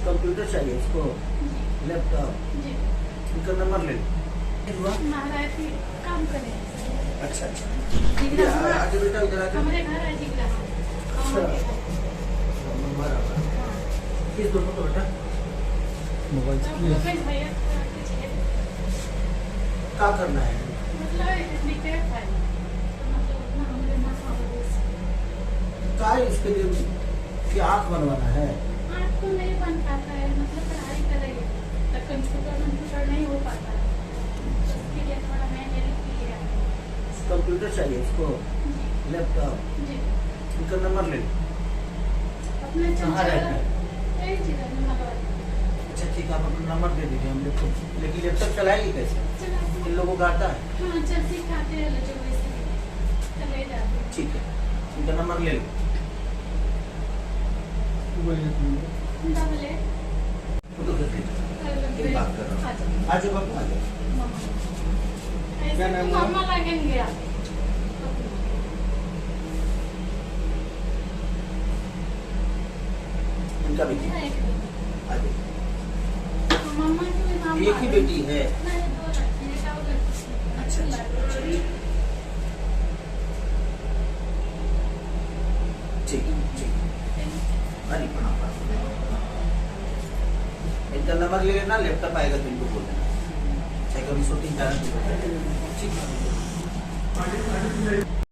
Computer चाहिए इसको, laptop, इनका नंबर ले लो। काम करें। अच्छा अच्छा, आगे बेटा इधर आके। हमारे घर है जिगरा। नंबर आ रहा है किस दोनों का बेटा? मोबाइल से भैया क्या करना है? क्या है इसके लिए कि आँख बनवाना है? आँख तो नहीं बन पाता है, मतलब पढ़ाई कर रही है तो कंप्यूटर नहीं हो पाता है, इसके लिए थोड़ा मैंने किया। कंप्यूटर चाहिए इसको, लैपटॉप, इनका नंबर ले लो। अपना कहाँ रहता है? अच्छा ठीक है, आप अपना नंबर दे दीजिए हम लोग को। लेकिन लैपटॉप चलाएगी कैसे? इन लोगों को आता है? हाँ जल्दी खाते हैं जो वैसे चले जाते हैं। ठीक है, इनका नंबर ले लो। डबल फोटो खींच लीजिए। बात कर रहा हूँ। आ जाओ बाबू, आ जाओ। क्या नाम है? मामा लगेंगे आप। इनका भी आ जाओ। मामा के नाम एक ही बेटी है? नहीं, दो लड़की है, दो लड़की। अच्छा ठीक ठीक। अरे प्रणाम। इनका नंबर ले लेना, लैपटॉप आएगा तो इनको बोल देना। चाहे कभी शूटिंग करना तो ठीक है।